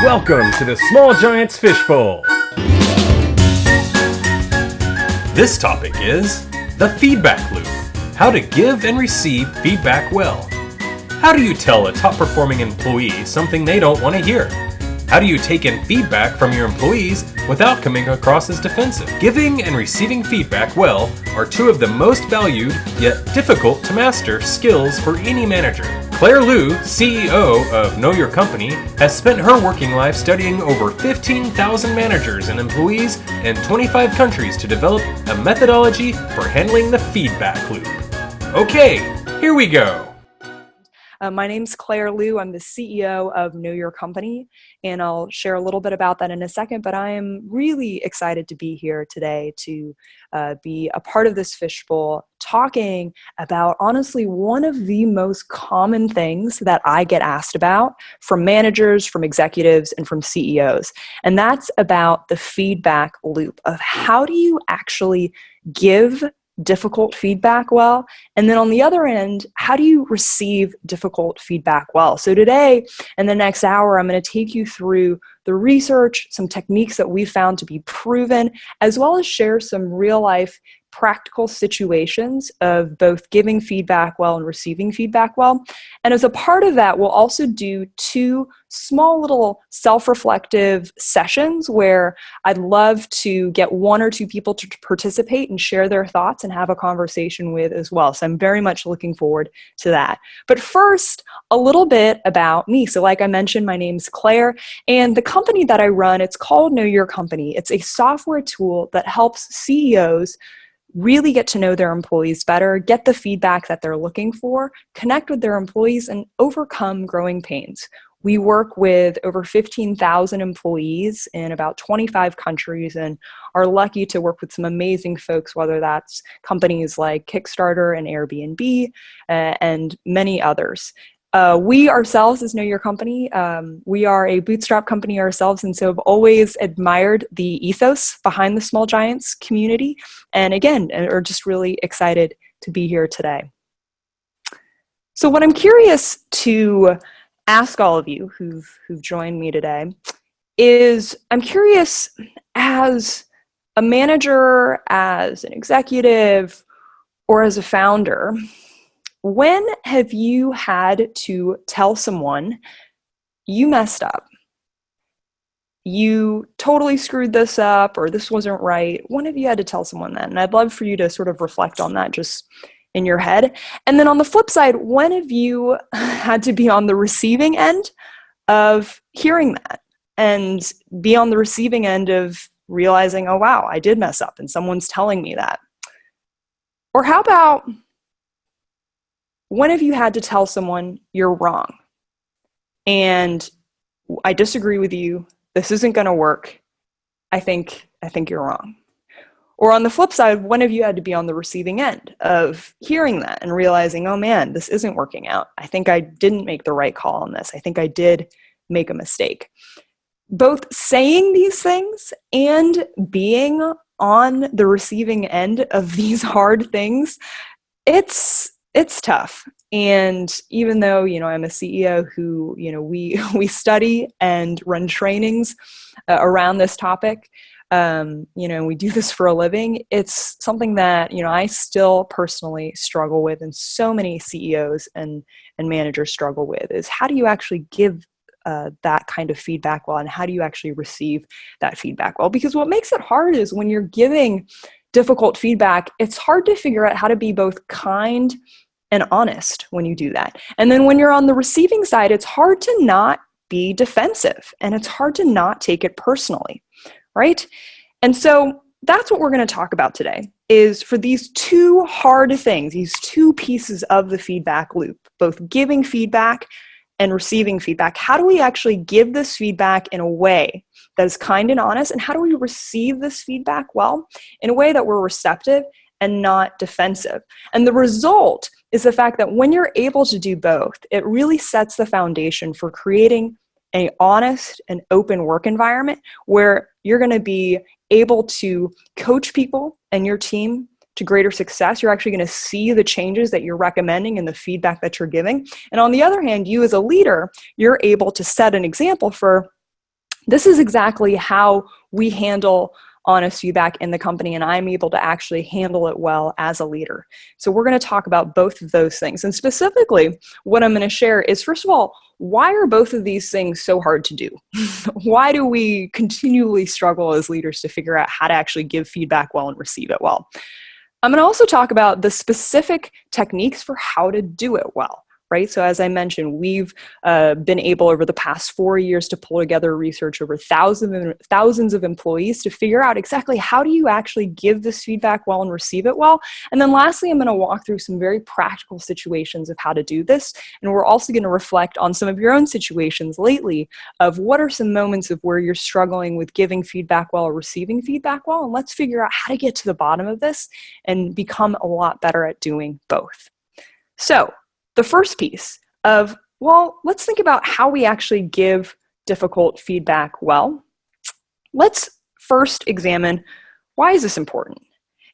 Welcome to the Small Giants Fishbowl. This topic is the feedback loop. How to give and receive feedback well. How do you tell a top-performing employee something they don't want to hear? How do you take in feedback from your employees without coming across as defensive? Giving and receiving feedback well are two of the most valued, yet difficult to master skills for any manager. Claire Lew, CEO of Know Your Company, has spent her working life studying over 15,000 managers and employees in 25 countries to develop a methodology for handling the feedback loop. Okay, here we go. My name's Claire Lew. I'm the CEO of Know Your Company, and I'll share a little bit about that in a second, but I am really excited to be here today to be a part of this fishbowl talking about, honestly, one of the most common things that I get asked about from managers, from executives, and from CEOs, and that's about the feedback loop of how do you actually give difficult feedback well, and then on the other end, how do you receive difficult feedback well? So today, in the next hour, I'm going to take you through the research, some techniques that we found to be proven, as well as share some real-life practical situations of both giving feedback well and receiving feedback well. And as a part of that, we'll also do two small little self-reflective sessions where I'd love to get one or two people to participate and share their thoughts and have a conversation with as well. So I'm very much looking forward to that. But first, a little bit about me. So like I mentioned, my name's Claire, and the company that I run, it's called Know Your Company. It's a software tool that helps CEOs really get to know their employees better, get the feedback that they're looking for, connect with their employees, and overcome growing pains. We work with over 15,000 employees in about 25 countries and are lucky to work with some amazing folks, whether that's companies like Kickstarter and Airbnb and many others. We ourselves, as Know Your Company, we are a bootstrap company ourselves, and so I've always admired the ethos behind the Small Giants community, and again, are just really excited to be here today. So what I'm curious to ask all of you who've joined me today is, I'm curious, as a manager, as an executive, or as a founder, when have you had to tell someone you messed up? You totally screwed this up, or this wasn't right. When have you had to tell someone that? And I'd love for you to sort of reflect on that just in your head. And then on the flip side, when have you had to be on the receiving end of hearing that and be on the receiving end of realizing, oh, wow, I did mess up and someone's telling me that? Or how about, when have you had to tell someone you're wrong and I disagree with you, this isn't going to work, I think you're wrong? Or on the flip side, when have you had to be on the receiving end of hearing that and realizing, oh man, this isn't working out, I think I didn't make the right call on this, I think I did make a mistake? Both saying these things and being on the receiving end of these hard things, it's tough. And even though, I'm a CEO who, we study and run trainings around this topic, we do this for a living, it's something that, I still personally struggle with, and so many CEOs and managers struggle with, is how do you actually give that kind of feedback well, and how do you actually receive that feedback well? Because what makes it hard is when you're giving difficult feedback, it's hard to figure out how to be both kind and honest when you do that. And then when you're on the receiving side, it's hard to not be defensive, and it's hard to not take it personally, right? And so that's what we're going to talk about today, is for these two hard things, these two pieces of the feedback loop, both giving feedback and receiving feedback. How do we actually give this feedback in a way that is kind and honest? And how do we receive this feedback well in a way that we're receptive and not defensive? And the result is the fact that when you're able to do both, it really sets the foundation for creating an honest and open work environment where you're going to be able to coach people and your team to greater success. You're actually going to see the changes that you're recommending and the feedback that you're giving. And on the other hand, you as a leader, you're able to set an example for This is exactly how we handle honest feedback in the company, and I'm able to actually handle it well as a leader. So we're going to talk about both of those things. And specifically, what I'm going to share is, first of all, why are both of these things so hard to do? Why do we continually struggle as leaders to figure out how to actually give feedback well and receive it well? I'm going to also talk about the specific techniques for how to do it well. Right? So as I mentioned, we've been able over the past 4 years to pull together research over thousands of employees to figure out exactly how do you actually give this feedback well and receive it well. And then lastly, I'm going to walk through some very practical situations of how to do this. And we're also going to reflect on some of your own situations lately of what are some moments of where you're struggling with giving feedback well or receiving feedback well. And let's figure out how to get to the bottom of this and become a lot better at doing both. So, the first piece of, well, let's think about how we actually give difficult feedback well. Let's first examine, why is this important?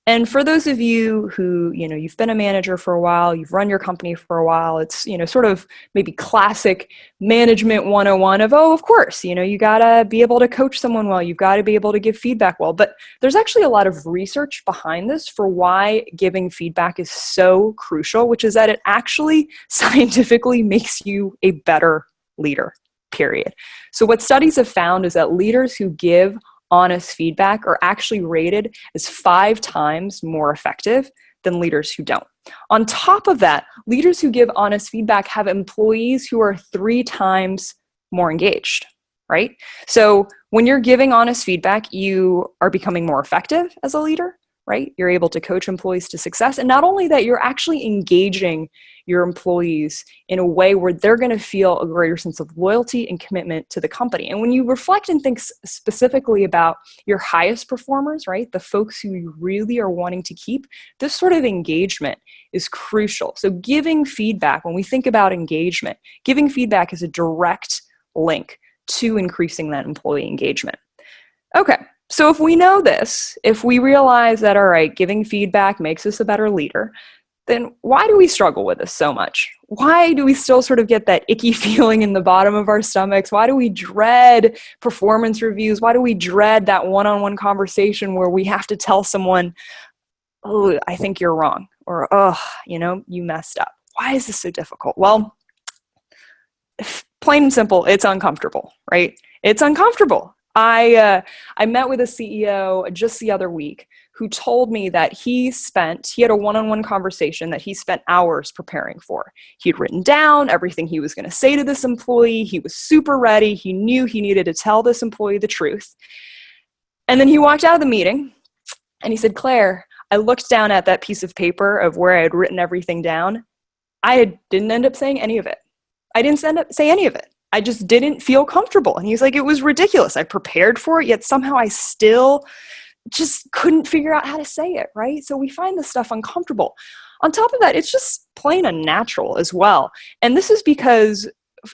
And for those of you who, you've been a manager for a while, you've run your company for a while, it's, sort of maybe classic management 101 of, of course, you gotta be able to coach someone well, you've got to be able to give feedback well. But there's actually a lot of research behind this for why giving feedback is so crucial, which is that it actually scientifically makes you a better leader, period. So what studies have found is that leaders who give honest feedback are actually rated as 5 times more effective than leaders who don't. On top of that, leaders who give honest feedback have employees who are 3 times more engaged, right? So when you're giving honest feedback, you are becoming more effective as a leader, right? You're able to coach employees to success. And not only that, you're actually engaging your employees in a way where they're going to feel a greater sense of loyalty and commitment to the company. And when you reflect and think specifically about your highest performers, right, the folks who you really are wanting to keep, this sort of engagement is crucial. So giving feedback, when we think about engagement, giving feedback is a direct link to increasing that employee engagement. Okay. So if we know this, if we realize that, all right, giving feedback makes us a better leader, then why do we struggle with this so much? Why do we still sort of get that icky feeling in the bottom of our stomachs? Why do we dread performance reviews? Why do we dread that one-on-one conversation where we have to tell someone, oh, I think you're wrong, or, oh, you messed up? Why is this so difficult? Well, plain and simple, it's uncomfortable, right? It's uncomfortable. I met with a CEO just the other week who told me that he had a one-on-one conversation that he spent hours preparing for. He had written down everything he was going to say to this employee. He was super ready. He knew he needed to tell this employee the truth. And then he walked out of the meeting and he said, Claire, I looked down at that piece of paper of where I had written everything down. I didn't end up saying any of it. I didn't end up saying any of it. I just didn't feel comfortable. And he's like, it was ridiculous. I prepared for it, yet somehow I still just couldn't figure out how to say it, right? So we find this stuff uncomfortable. On top of that, it's just plain unnatural as well. And this is because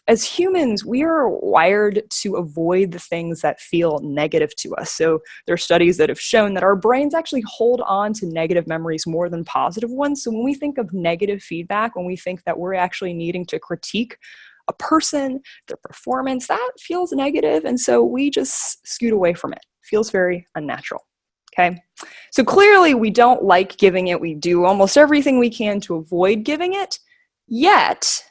as humans, we are wired to avoid the things that feel negative to us. So there are studies that have shown that our brains actually hold on to negative memories more than positive ones. So when we think of negative feedback, when we think that we're actually needing to critique a person, their performance, that feels negative. And so we just scoot away from it. Feels very unnatural. Okay. So clearly we don't like giving it. We do almost everything we can to avoid giving it. Yet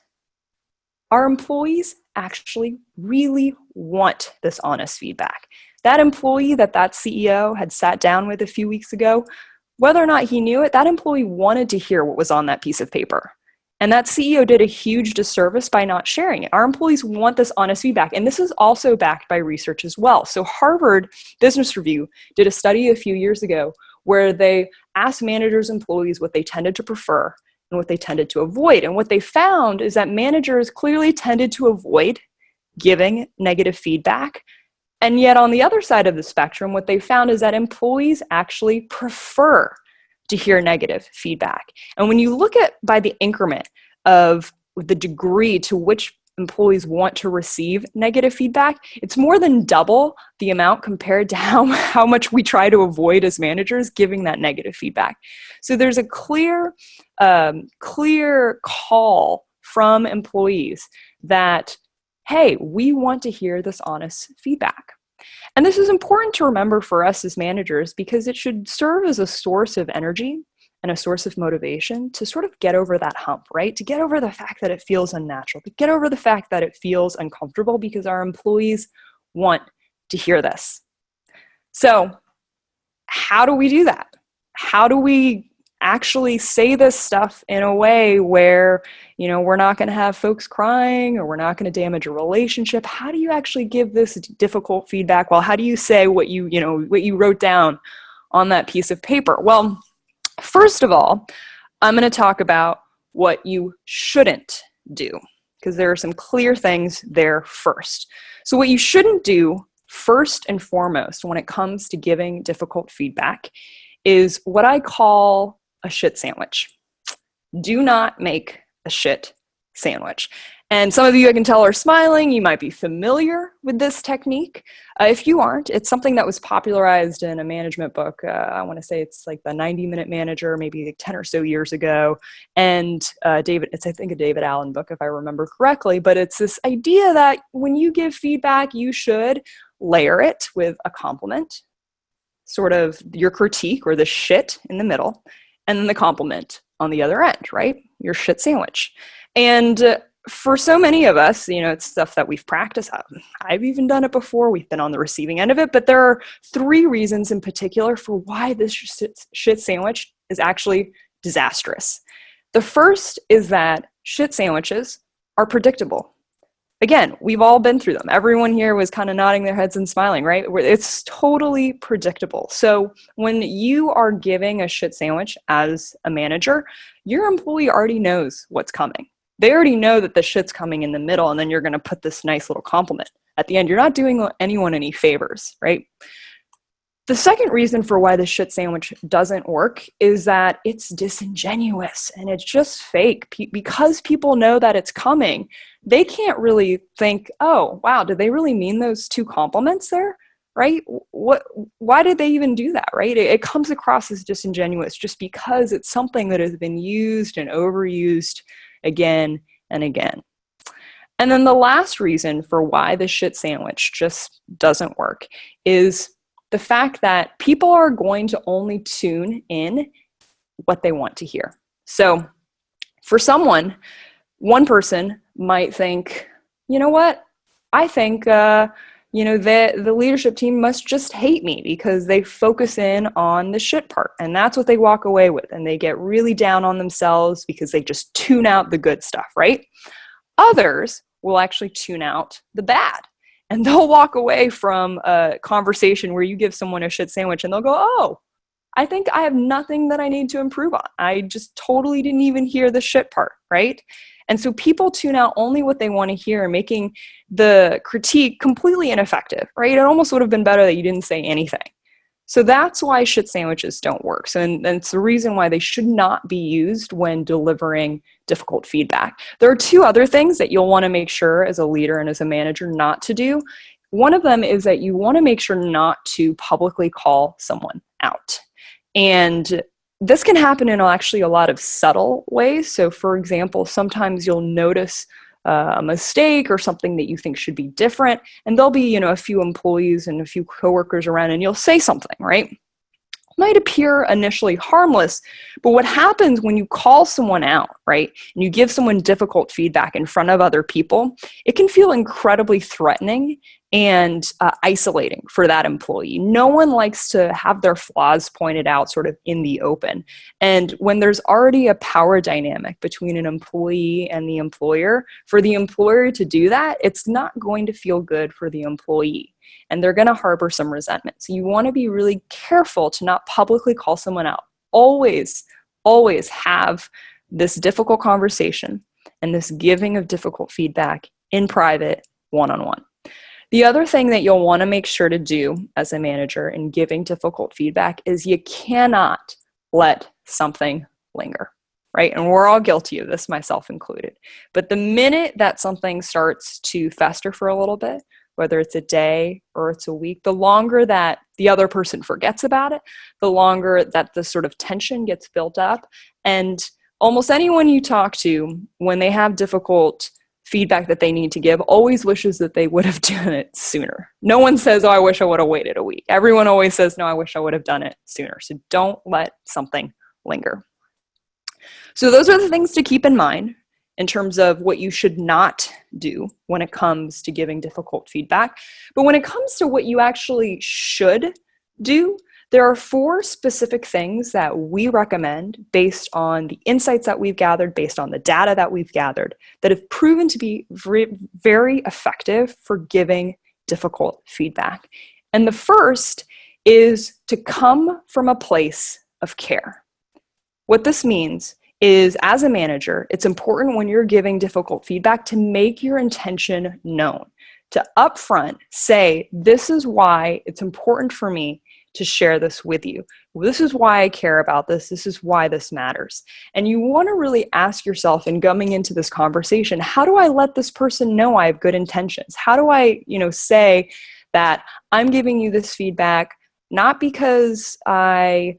our employees actually really want this honest feedback. That employee that CEO had sat down with a few weeks ago, whether or not he knew it, that employee wanted to hear what was on that piece of paper. And that CEO did a huge disservice by not sharing it. Our employees want this honest feedback. And this is also backed by research as well. So Harvard Business Review did a study a few years ago where they asked managers and employees what they tended to prefer and what they tended to avoid. And what they found is that managers clearly tended to avoid giving negative feedback. And yet on the other side of the spectrum, what they found is that employees actually prefer to hear negative feedback. And when you look at by the increment of the degree to which employees want to receive negative feedback, it's more than double the amount compared to how much we try to avoid as managers giving that negative feedback. So there's a clear call from employees that hey, we want to hear this honest feedback. And this is important to remember for us as managers because it should serve as a source of energy and a source of motivation to sort of get over that hump, right? To get over the fact that it feels unnatural, to get over the fact that it feels uncomfortable because our employees want to hear this. So how do we do that? How do we actually say this stuff in a way where, we're not going to have folks crying or we're not going to damage a relationship? How do you actually give this difficult feedback? Well, how do you say what you wrote down on that piece of paper? Well, first of all, I'm going to talk about what you shouldn't do because there are some clear things there first. So what you shouldn't do first and foremost when it comes to giving difficult feedback is what I call a shit sandwich. Do not make a shit sandwich. And some of you, I can tell, are smiling. You might be familiar with this technique. If you aren't, it's something that was popularized in a management book. I want to say it's like the 90-Minute Manager, maybe like 10 or so years ago. And it's, I think, a David Allen book, if I remember correctly. But it's this idea that when you give feedback, you should layer it with a compliment, sort of your critique or the shit in the middle, and then the compliment on the other end, right? Your shit sandwich. And for so many of us, it's stuff that we've practiced. I've even done it before. We've been on the receiving end of it. But there are 3 reasons in particular for why this shit sandwich is actually disastrous. The first is that shit sandwiches are predictable. Again, we've all been through them. Everyone here was kind of nodding their heads and smiling, right? It's totally predictable. So when you are giving a shit sandwich as a manager, your employee already knows what's coming. They already know that the shit's coming in the middle, and then you're going to put this nice little compliment at the end. You're not doing anyone any favors, right? The second reason for why the shit sandwich doesn't work is that it's disingenuous and it's just fake. Because people know that it's coming, they can't really think, oh, wow, did they really mean those 2 compliments there, right? Why did they even do that, right? It comes across as disingenuous just because it's something that has been used and overused again and again. And then the last reason for why the shit sandwich just doesn't work is the fact that people are going to only tune in what they want to hear. So for one person might think, you know what? I think, the leadership team must just hate me because they focus in on the shit part. And that's what they walk away with. And they get really down on themselves because they just tune out the good stuff, right? Others will actually tune out the bad. And they'll walk away from a conversation where you give someone a shit sandwich and they'll go, oh, I think I have nothing that I need to improve on. I just totally didn't even hear the shit part, right? And so people tune out only what they want to hear, making the critique completely ineffective, right? It almost would have been better that you didn't say anything. So that's why shit sandwiches don't work. So and it's the reason why they should not be used when delivering difficult feedback. There are 2 other things that you'll want to make sure as a leader and as a manager not to do. One of them is that you want to make sure not to publicly call someone out. And this can happen in actually a lot of subtle ways. So for example, sometimes you'll notice a mistake or something that you think should be different, and there'll be, a few employees and a few coworkers around, and you'll say something, right? It might appear initially harmless, but what happens when you call someone out, right, and you give someone difficult feedback in front of other people, it can feel incredibly threatening and isolating for that employee. No one likes to have their flaws pointed out sort of in the open. And when there's already a power dynamic between an employee and the employer, for the employer to do that, it's not going to feel good for the employee. And they're going to harbor some resentment. So you want to be really careful to not publicly call someone out. Always, always have this difficult conversation and this giving of difficult feedback in private, one-on-one. The other thing that you'll want to make sure to do as a manager in giving difficult feedback is you cannot let something linger, right? And we're all guilty of this, myself included. But the minute that something starts to fester for a little bit, whether it's a day or it's a week, the longer that the other person forgets about it, the longer that the sort of tension gets built up. And almost anyone you talk to, when they have difficult feedback that they need to give always wishes that they would have done it sooner. No one says, oh, I wish I would have waited a week. Everyone always says, no, I wish I would have done it sooner. So don't let something linger. So those are the things to keep in mind in terms of what you should not do when it comes to giving difficult feedback. But when it comes to what you actually should do, there are 4 specific things that we recommend based on the insights that we've gathered, based on the data that we've gathered, that have proven to be very effective for giving difficult feedback. And the first is to come from a place of care. What this means is, as a manager, it's important when you're giving difficult feedback to make your intention known, to upfront say, this is why it's important for me to share this with you. This is why I care about this. This is why this matters. And you want to really ask yourself in coming into this conversation, how do I let this person know I have good intentions? How do I, say that I'm giving you this feedback, not because I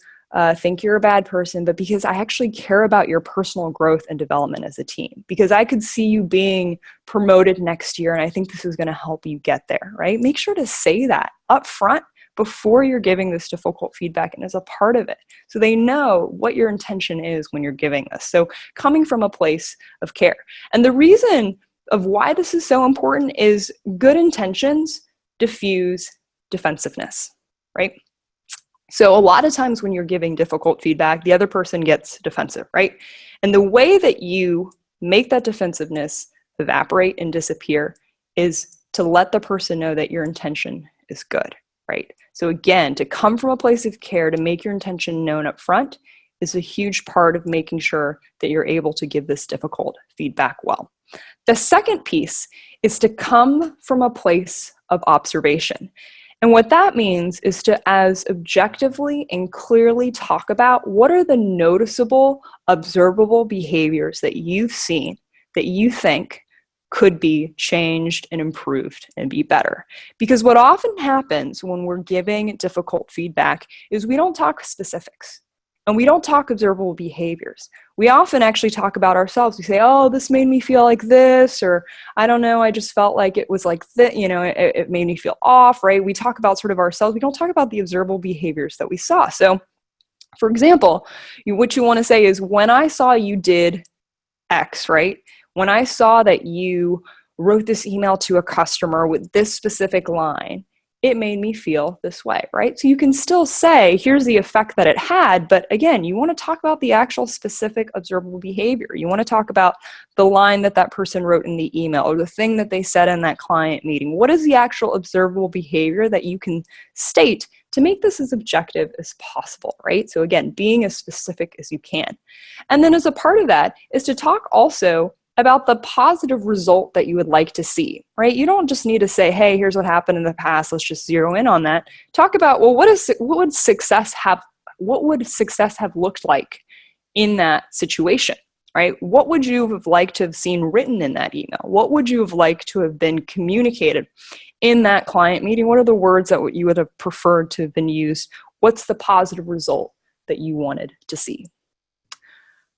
think you're a bad person, but because I actually care about your personal growth and development as a team, because I could see you being promoted next year and I think this is going to help you get there, right? Make sure to say that up front before you're giving this difficult feedback and as a part of it, so they know what your intention is when you're giving this. So coming from a place of care. And the reason of why this is so important is good intentions diffuse defensiveness, right? So a lot of times when you're giving difficult feedback, the other person gets defensive, right? And the way that you make that defensiveness evaporate and disappear is to let the person know that your intention is good, right? So again, to come from a place of care, to make your intention known up front, is a huge part of making sure that you're able to give this difficult feedback well. The second piece is to come from a place of observation. And what that means is to as objectively and clearly talk about what are the noticeable, observable behaviors that you've seen that you think could be changed and improved and be better. Because what often happens when we're giving difficult feedback is we don't talk specifics and we don't talk observable behaviors. We often actually talk about ourselves. We say, oh, this made me feel like this, or I don't know, I just felt like it was like that, it made me feel off, right? We talk about sort of ourselves. We don't talk about the observable behaviors that we saw. So for example, what you want to say is, when I saw you did X, right? When I saw that you wrote this email to a customer with this specific line, it made me feel this way, right? So you can still say, here's the effect that it had, but again, you want to talk about the actual specific observable behavior. You want to talk about the line that that person wrote in the email or the thing that they said in that client meeting. What is the actual observable behavior that you can state to make this as objective as possible, right? So again, being as specific as you can. And then as a part of that is to talk also about the positive result that you would like to see, right? You don't just need to say, hey, here's what happened in the past, let's just zero in on that. Talk about, well, what would success have looked like in that situation, right? What would you have liked to have seen written in that email? What would you have liked to have been communicated in that client meeting? What are the words that you would have preferred to have been used? What's the positive result that you wanted to see?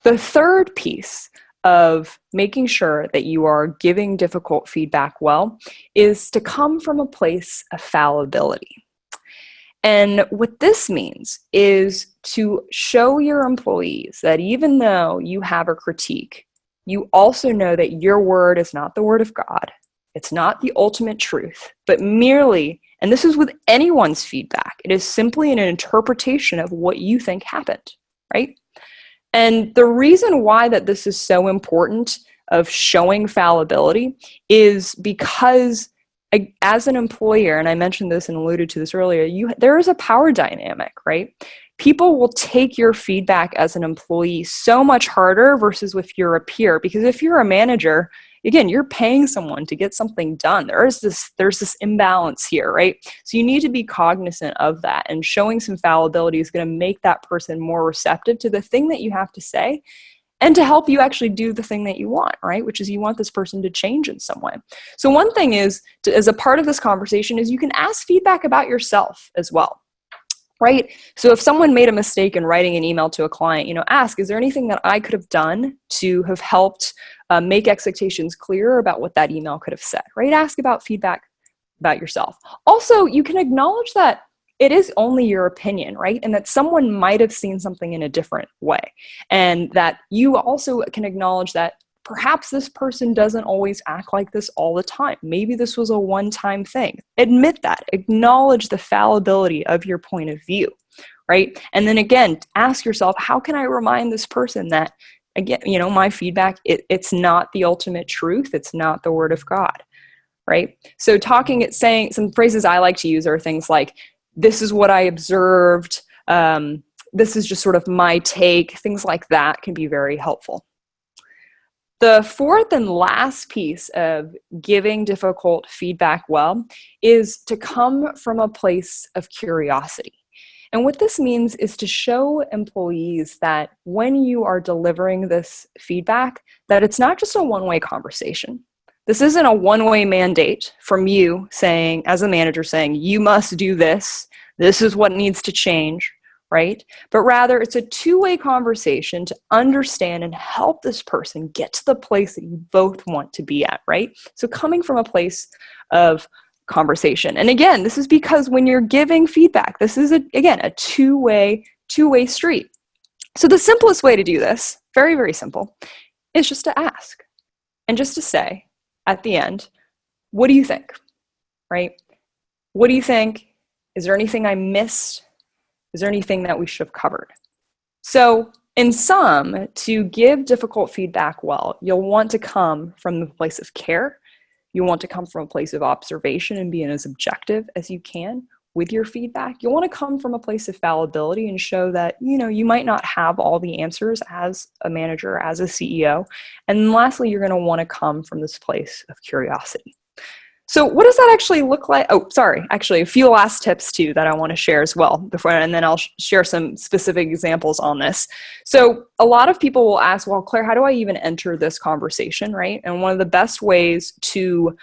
The third piece of making sure that you are giving difficult feedback well is to come from a place of fallibility. And what this means is to show your employees that even though you have a critique, you also know that your word is not the word of God. It's not the ultimate truth, but merely, and this is with anyone's feedback, it is simply an interpretation of what you think happened, right? And the reason why that this is so important of showing fallibility is because as an employer, and I mentioned this and alluded to this earlier, there is a power dynamic, right? People will take your feedback as an employee so much harder versus if you're a peer. Because if you're a manager, again, you're paying someone to get something done. There's this imbalance here, right? So you need to be cognizant of that, and showing some fallibility is going to make that person more receptive to the thing that you have to say and to help you actually do the thing that you want, right? Which is you want this person to change in some way. So one thing is, as a part of this conversation, is you can ask feedback about yourself as well. right? So if someone made a mistake in writing an email to a client, ask, is there anything that I could have done to have helped make expectations clearer about what that email could have said, right? Ask about feedback about yourself. Also, you can acknowledge that it is only your opinion, right? And that someone might have seen something in a different way. And that you also can acknowledge that perhaps this person doesn't always act like this all the time. Maybe this was a one-time thing. Admit that. Acknowledge the fallibility of your point of view, right? And then again, ask yourself, how can I remind this person that, again, my feedback, it's not the ultimate truth. It's not the word of God, right? So saying some phrases I like to use are things like, this is what I observed. This is just sort of my take. Things like that can be very helpful. The fourth and last piece of giving difficult feedback well is to come from a place of curiosity. And what this means is to show employees that when you are delivering this feedback, that it's not just a one-way conversation. This isn't a one-way mandate from you saying, as a manager saying, you must do this. This is what needs to change, right? But rather it's a two-way conversation to understand and help this person get to the place that you both want to be at, right? So coming from a place of conversation. And again, this is because when you're giving feedback, this is a two-way street. So the simplest way to do this, very, very simple, is just to ask and just to say at the end, what do you think, right? What do you think? Is there anything I missed? Is there anything that we should have covered? So in sum, to give difficult feedback well, you'll want to come from the place of care. You want to come from a place of observation and being as objective as you can with your feedback. You'll want to come from a place of fallibility and show that, you might not have all the answers as a manager, as a CEO. And lastly, you're going to want to come from this place of curiosity. So what does that actually look like? Oh, sorry, actually a few last tips too that I want to share as well before, and then I'll share some specific examples on this. So a lot of people will ask, well, Claire, how do I even enter this conversation, right? And one of the best ways to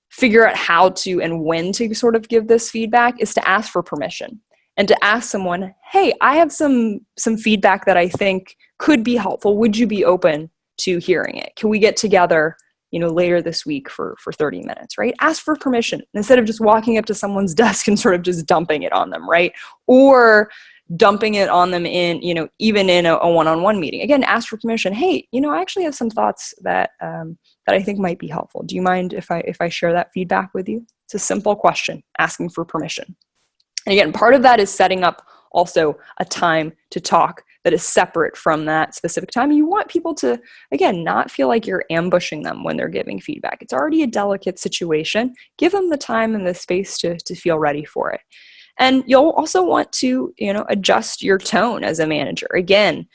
figure out how to and when to sort of give this feedback is to ask for permission and to ask someone, hey, I have some feedback that I think could be helpful. Would you be open to hearing it? Can we get together later this week for 30 minutes, right? Ask for permission instead of just walking up to someone's desk and sort of just dumping it on them, right? Or dumping it on them in, even in a one-on-one meeting. Again, ask for permission. Hey, I actually have some thoughts that I think might be helpful. Do you mind if I share that feedback with you? It's a simple question, asking for permission. And again, part of that is setting up also a time to talk that is separate from that specific time. You want people to, again, not feel like you're ambushing them when they're giving feedback. It's already a delicate situation. Give them the time and the space to feel ready for it. And you'll also want to, adjust your tone as a manager. Again,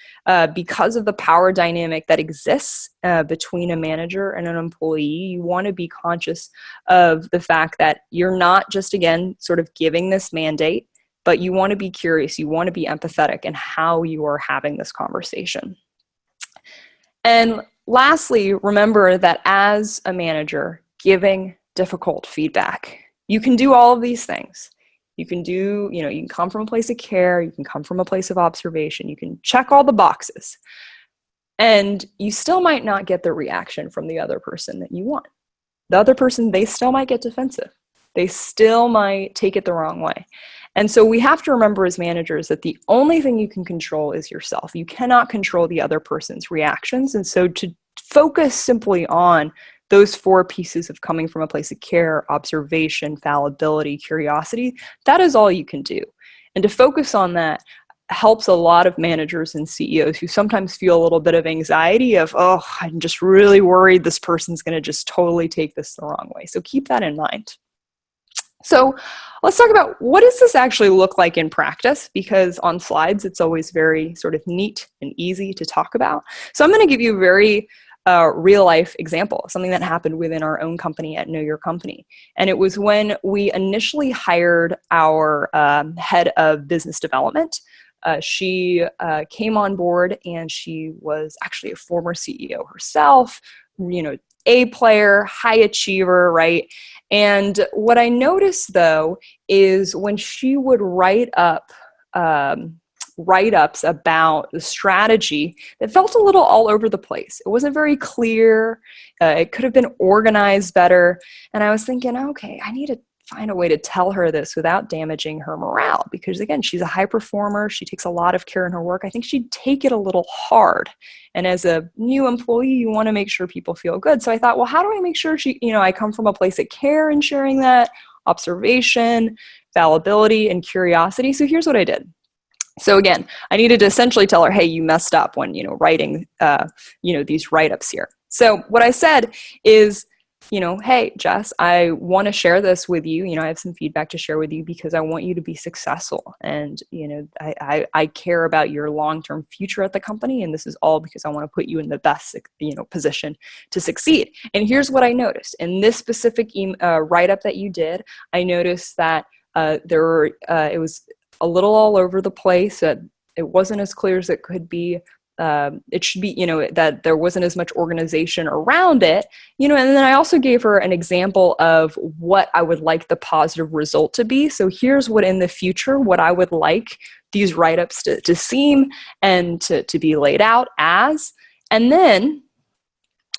because of the power dynamic that exists between a manager and an employee, you want to be conscious of the fact that you're not just, again, sort of giving this mandate, but you want to be curious, you want to be empathetic in how you are having this conversation. And lastly, remember that as a manager, giving difficult feedback, you can do all of these things. You can do, you can come from a place of care, you can come from a place of observation, you can check all the boxes, and you still might not get the reaction from the other person that you want. The other person, they still might get defensive. They still might take it the wrong way. And so we have to remember as managers that the only thing you can control is yourself. You cannot control the other person's reactions. And so to focus simply on those four pieces of coming from a place of care, observation, fallibility, curiosity, that is all you can do. And to focus on that helps a lot of managers and CEOs who sometimes feel a little bit of anxiety of, oh, I'm just really worried this person's going to just totally take this the wrong way. So keep that in mind. So let's talk about what does this actually look like in practice, because on slides, it's always very sort of neat and easy to talk about. So I'm going to give you a very real life example, something that happened within our own company at Know Your Company. And it was when we initially hired our head of business development. She came on board and she was actually a former CEO herself, A player, high achiever, right? And what I noticed though is when she would write up write-ups about the strategy that felt a little all over the place. It wasn't very clear. It could have been organized better. And I was thinking, okay, I need to find a way to tell her this without damaging her morale, because again, she's a high performer. She takes a lot of care in her work. I think she'd take it a little hard. And as a new employee, you want to make sure people feel good. So I thought, well, how do I make sure I come from a place of care in sharing that, observation, fallibility, and curiosity. So here's what I did. So again, I needed to essentially tell her, hey, you messed up when, writing, these write-ups here. So what I said is, hey, Jess, I want to share this with you. I have some feedback to share with you because I want you to be successful. And, I care about your long-term future at the company. And this is all because I want to put you in the best, position to succeed. And here's what I noticed. In this specific write-up that you did, I noticed that it was a little all over the place. It wasn't as clear as it could be. It should be, that there wasn't as much organization around it, and then I also gave her an example of what I would like the positive result to be. So here's what in the future, what I would like these write-ups to seem and to be laid out as. And then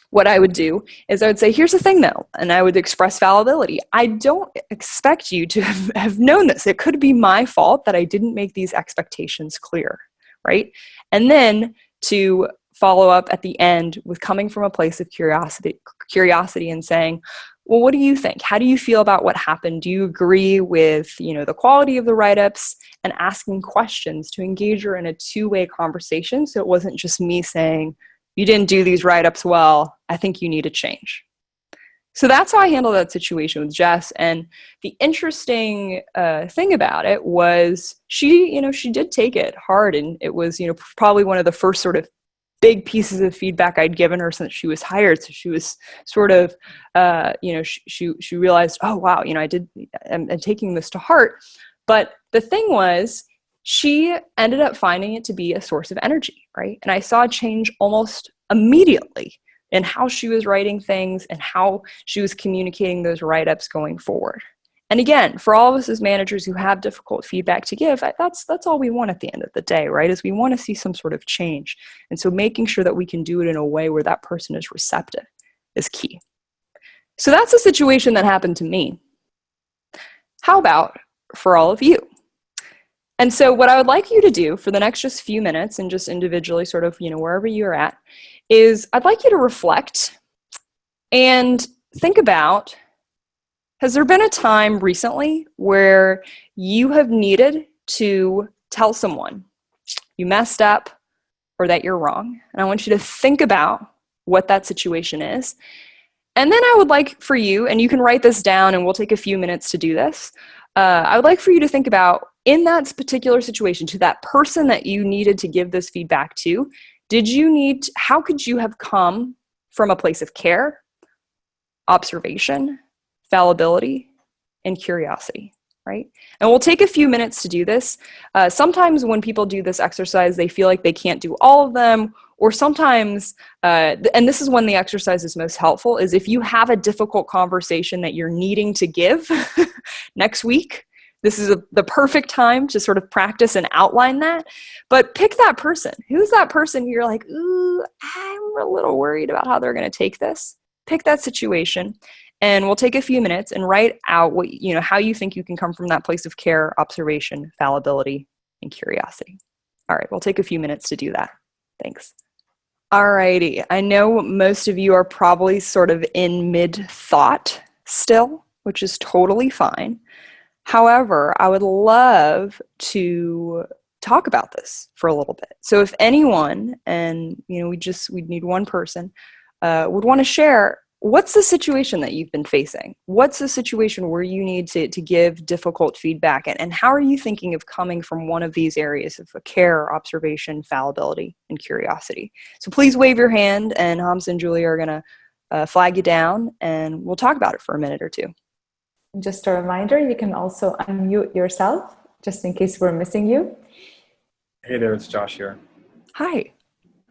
what I would do is I would say, here's the thing though, and I would express fallibility. I don't expect you to have known this. It could be my fault that I didn't make these expectations clear, right? And then to follow up at the end with coming from a place of curiosity and saying, well, what do you think? How do you feel about what happened? Do you agree with, the quality of the write-ups? And asking questions to engage her in a two-way conversation. So it wasn't just me saying, you didn't do these write-ups well, I think you need to change. So that's how I handled that situation with Jess. And the interesting thing about it was she did take it hard. And it was, probably one of the first sort of big pieces of feedback I'd given her since she was hired. So she was sort of, she realized, oh, wow, I'm taking this to heart. But the thing was, she ended up finding it to be a source of energy, right? And I saw a change almost immediately in how she was writing things and how she was communicating those write-ups going forward. And again, for all of us as managers who have difficult feedback to give, that's all we want at the end of the day, right? Is we want to see some sort of change. And so making sure that we can do it in a way where that person is receptive is key. So that's a situation that happened to me. How about for all of you? And so what I would like you to do for the next just few minutes and just individually sort of, wherever you're at, is I'd like you to reflect and think about, has there been a time recently where you have needed to tell someone you messed up or that you're wrong? And I want you to think about what that situation is. And then I would like for you, and you can write this down and we'll take a few minutes to do this. I would like for you to think about, in that particular situation, to that person that you needed to give this feedback to, how could you have come from a place of care, observation, fallibility, and curiosity, right? And we'll take a few minutes to do this. Sometimes when people do this exercise, they feel like they can't do all of them, or sometimes, and this is when the exercise is most helpful, is if you have a difficult conversation that you're needing to give next week, this is the perfect time to sort of practice and outline that. But pick that person. Who's that person who you're like, ooh, I'm a little worried about how they're going to take this? Pick that situation, and we'll take a few minutes and write out what how you think you can come from that place of care, observation, fallibility, and curiosity. All right, we'll take a few minutes to do that. Thanks. All righty. I know most of you are probably sort of in mid-thought still, which is totally fine. However, I would love to talk about this for a little bit. So if anyone, and we'd need one person, would want to share, what's the situation that you've been facing? What's the situation where you need to give difficult feedback? And how are you thinking of coming from one of these areas of care, observation, fallibility, and curiosity? So please wave your hand, and Hamza and Julia are going to flag you down, and we'll talk about it for a minute or two. Just a reminder, you can also unmute yourself, just in case we're missing you. Hey there, it's Josh here. Hi.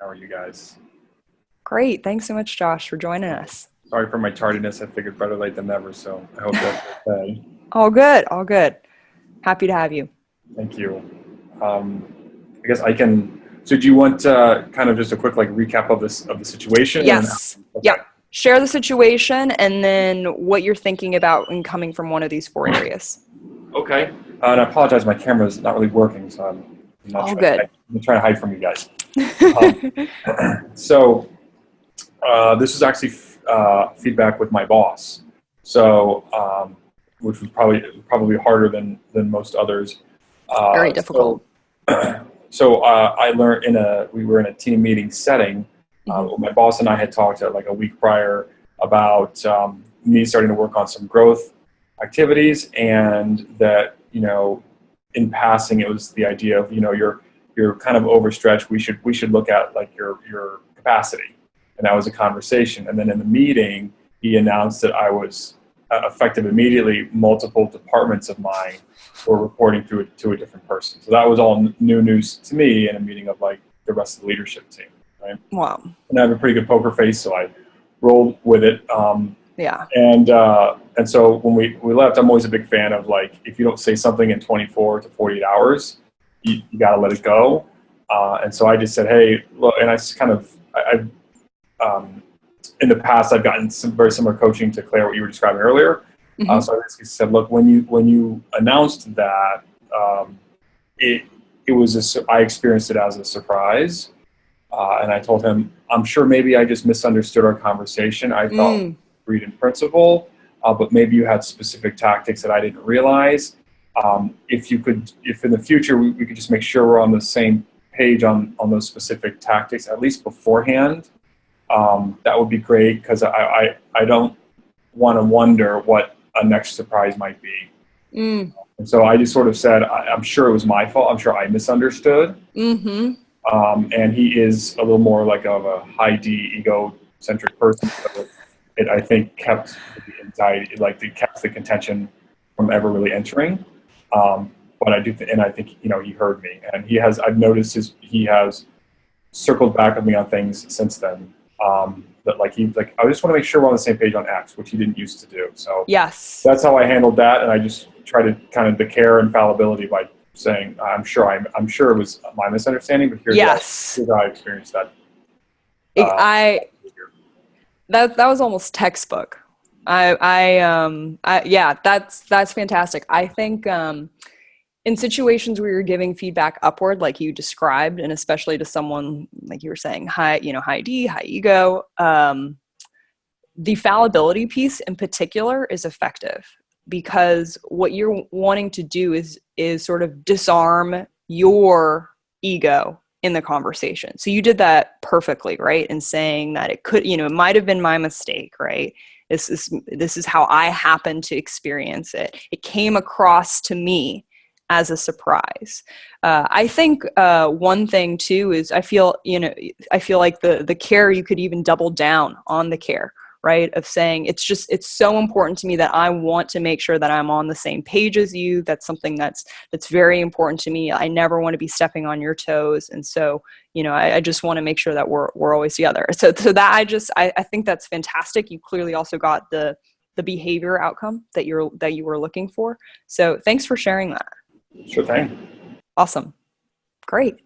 How are you guys? Great. Thanks so much, Josh, for joining us. Sorry for my tardiness. I figured better late than never, so I hope that's okay. All good. All good. Happy to have you. Thank you. I guess I can. So do you want kind of just a quick like recap of the situation? Yes. Okay. Yeah. Share the situation and then what you're thinking about in coming from one of these four areas. Okay. And I apologize, my camera's not really working, so I'm not All trying good. I'm trying to hide from you guys. So this is actually feedback with my boss. So which was probably harder than most others. Very difficult. So I learned we were in a team meeting setting. My boss and I had talked like a week prior about me starting to work on some growth activities, and that in passing it was the idea of you're kind of overstretched. We should look at like your capacity, and that was a conversation. And then in the meeting, he announced that I was effective immediately. Multiple departments of mine were reporting to a different person. So that was all new news to me in a meeting of like the rest of the leadership team. Right? Wow. And I have a pretty good poker face, so I rolled with it. Yeah. And so when we left, I'm always a big fan of like, if you don't say something in 24 to 48 hours, you got to let it go. And so I just said, hey, look, and I kind of, in the past, I've gotten some very similar coaching to Claire, what you were describing earlier. So I basically said, look, when you announced that, I experienced it as a surprise. And I told him, I'm sure maybe I just misunderstood our conversation. I thought agreed in principle, but maybe you had specific tactics that I didn't realize. If in the future we could just make sure we're on the same page on those specific tactics, at least beforehand, that would be great, because I don't want to wonder what a next surprise might be. And so I just sort of said, I'm sure it was my fault. I'm sure I misunderstood. And he is a little more like of a high D egocentric person. So it I think kept the anxiety, like it kept the contention from ever really entering. But I do, and I think he heard me, and I've noticed he has circled back with me on things since then. That I just want to make sure we're on the same page on X, which he didn't used to do. So Yes. that's how I handled that, and I just try to kind of declare infallibility by saying, I'm sure it was my misunderstanding, but here's how I experienced that. That was almost textbook. Yeah, that's fantastic. I think in situations where you're giving feedback upward, like you described, and especially to someone like you were saying, high D, high ego, the fallibility piece in particular is effective, because what you're wanting to do is sort of disarm your ego in the conversation. So you did that perfectly, right? In saying that it could, it might have been my mistake, right? This is how I happened to experience it. It came across to me as a surprise. I think one thing too is I feel like the care, you could even double down on the care, right? Of saying it's so important to me that I want to make sure that I'm on the same page as you. That's something that's very important to me. I never want to be stepping on your toes. And so, I just want to make sure that we're always together. So that I think that's fantastic. You clearly also got the behavior outcome that you were looking for. So thanks for sharing that. Sure thing. Awesome. Great.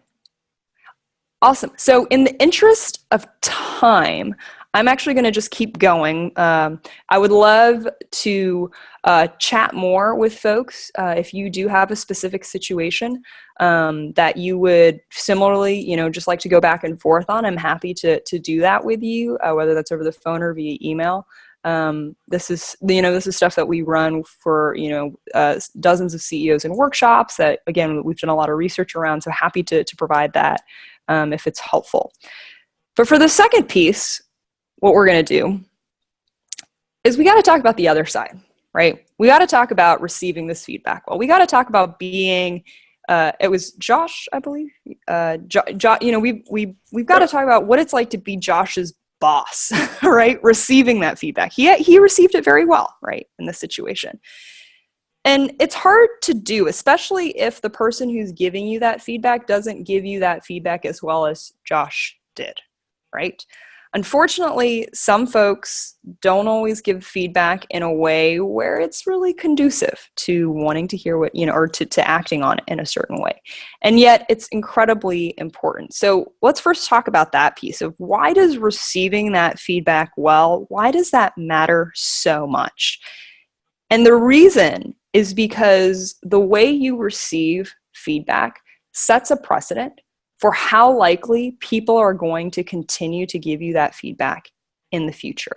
Awesome. So in the interest of time, I'm actually going to just keep going. I would love to chat more with folks if you do have a specific situation that you would similarly, just like to go back and forth on. I'm happy to do that with you, whether that's over the phone or via email. This is stuff that we run for, dozens of CEOs and workshops that, again, we've done a lot of research around. So happy to provide that if it's helpful. But for the second piece, what we're going to do is we got to talk about the other side, right? We got to talk about receiving this feedback. Well, we got to talk about being, it was Josh, I believe. We've got to talk about what it's like to be Josh's boss, right? Receiving that feedback. He received it very well, right? In this situation. And it's hard to do, especially if the person who's giving you that feedback doesn't give you that feedback as well as Josh did, right? Unfortunately, some folks don't always give feedback in a way where it's really conducive to wanting to hear what, or to acting on it in a certain way. And yet it's incredibly important. So let's first talk about that piece of why does receiving that feedback well, why does that matter so much? And the reason is because the way you receive feedback sets a precedent for how likely people are going to continue to give you that feedback in the future.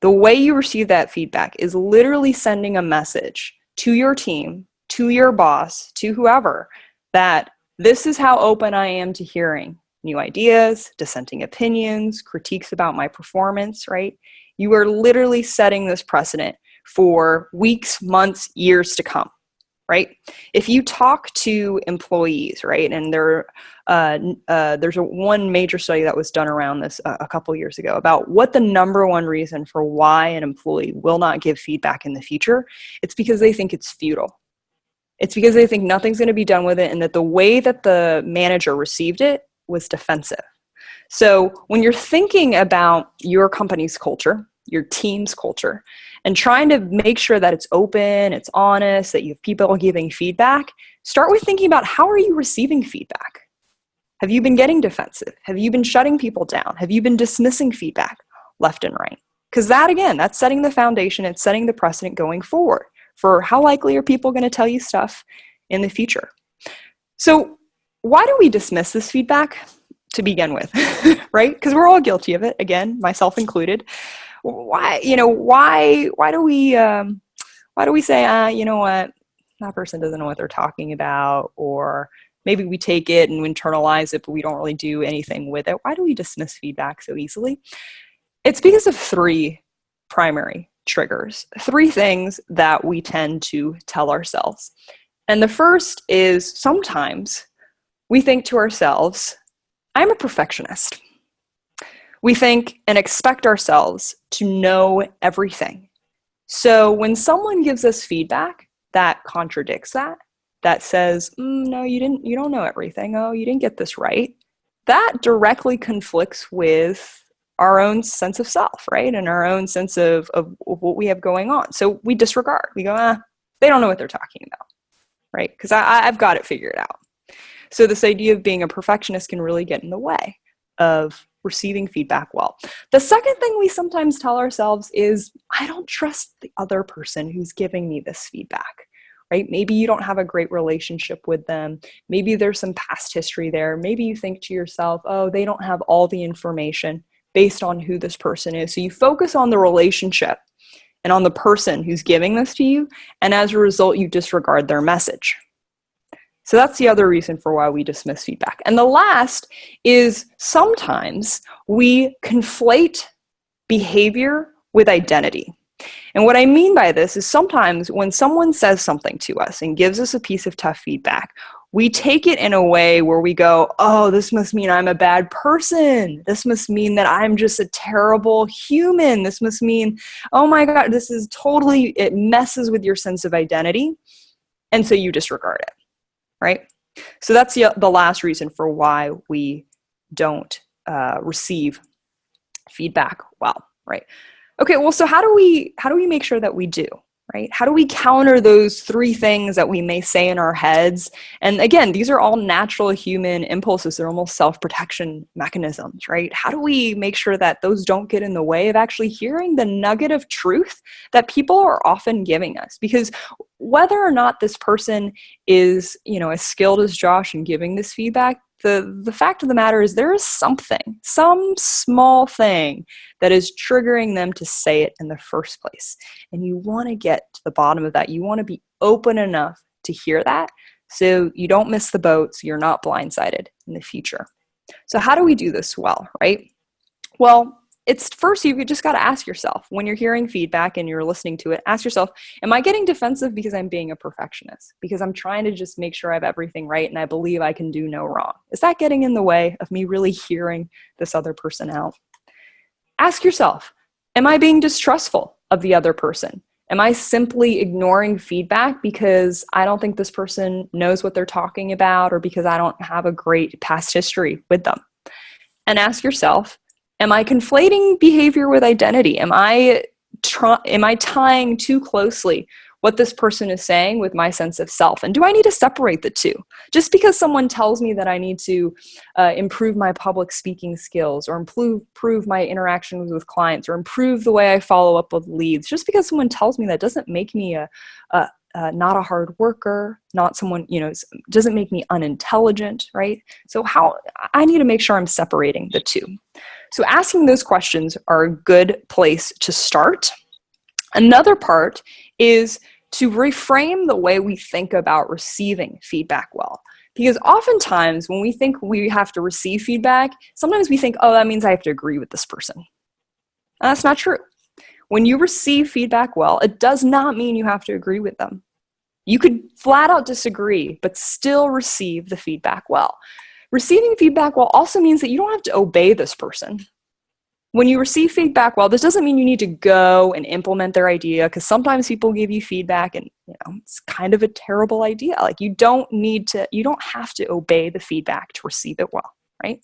The way you receive that feedback is literally sending a message to your team, to your boss, to whoever, that this is how open I am to hearing new ideas, dissenting opinions, critiques about my performance, right? You are literally setting this precedent for weeks, months, years to come, right? If you talk to employees, right, and there's one major study that was done around this a couple years ago about what the number one reason for why an employee will not give feedback in the future, it's because they think it's futile. It's because they think nothing's going to be done with it and that the way that the manager received it was defensive. So when you're thinking about your company's culture, your team's culture, and trying to make sure that it's open, it's honest, that you have people giving feedback, start with thinking about how are you receiving feedback? Have you been getting defensive? Have you been shutting people down? Have you been dismissing feedback left and right? Because that, again, that's setting the foundation, it's setting the precedent going forward for how likely are people going to tell you stuff in the future. So why do we dismiss this feedback to begin with, right? Because we're all guilty of it, again, myself included. Why do we say, you know what, that person doesn't know what they're talking about, or maybe we take it and internalize it, but we don't really do anything with it. Why do we dismiss feedback so easily? It's because of three primary triggers, three things that we tend to tell ourselves. And the first is sometimes we think to ourselves, I'm a perfectionist. We think and expect ourselves to know everything. So when someone gives us feedback that contradicts that says, no, you don't know everything. Oh, you didn't get this right. That directly conflicts with our own sense of self, right? And our own sense of what we have going on. So we disregard. We go, they don't know what they're talking about, right? Because I've got it figured out. So this idea of being a perfectionist can really get in the way of receiving feedback well. The second thing we sometimes tell ourselves is, I don't trust the other person who's giving me this feedback, right? Maybe you don't have a great relationship with them. Maybe there's some past history there. Maybe you think to yourself, oh, they don't have all the information based on who this person is. So you focus on the relationship and on the person who's giving this to you, and as a result, you disregard their message. So that's the other reason for why we dismiss feedback. And the last is sometimes we conflate behavior with identity. And what I mean by this is sometimes when someone says something to us and gives us a piece of tough feedback, we take it in a way where we go, oh, this must mean I'm a bad person. This must mean that I'm just a terrible human. This must mean, oh my God, it messes with your sense of identity. And so you disregard it. Right? So that's the last reason for why we don't receive feedback well, right? Okay, well, so how do we make sure that we do, right? How do we counter those three things that we may say in our heads? And again, these are all natural human impulses. They're almost self-protection mechanisms, right? How do we make sure that those don't get in the way of actually hearing the nugget of truth that people are often giving us? Because whether or not this person is, as skilled as Josh in giving this feedback, the fact of the matter is there is some small thing that is triggering them to say it in the first place. And you want to get to the bottom of that. You want to be open enough to hear that so you don't miss the boat, so you're not blindsided in the future. So how do we do this well, right? Well, it's first, you just got to ask yourself, when you're hearing feedback and you're listening to it, ask yourself, am I getting defensive because I'm being a perfectionist? Because I'm trying to just make sure I have everything right and I believe I can do no wrong? Is that getting in the way of me really hearing this other person out? Ask yourself, am I being distrustful of the other person? Am I simply ignoring feedback because I don't think this person knows what they're talking about or because I don't have a great past history with them? And ask yourself, Am I conflating behavior with identity? Am I tying too closely what this person is saying with my sense of self? And do I need to separate the two? Just because someone tells me that I need to improve my public speaking skills, or improve my interactions with clients, or improve the way I follow up with leads, just because someone tells me that doesn't make me not a hard worker, not someone, doesn't make me unintelligent, right? So I need to make sure I'm separating the two. So asking those questions are a good place to start. Another part is to reframe the way we think about receiving feedback well. Because oftentimes when we think we have to receive feedback, sometimes we think, oh, that means I have to agree with this person. And that's not true. When you receive feedback well, it does not mean you have to agree with them. You could flat out disagree, but still receive the feedback well. Receiving feedback well also means that you don't have to obey this person. When you receive feedback well, this doesn't mean you need to go and implement their idea, because sometimes people give you feedback and it's kind of a terrible idea. Like you don't have to obey the feedback to receive it well, right?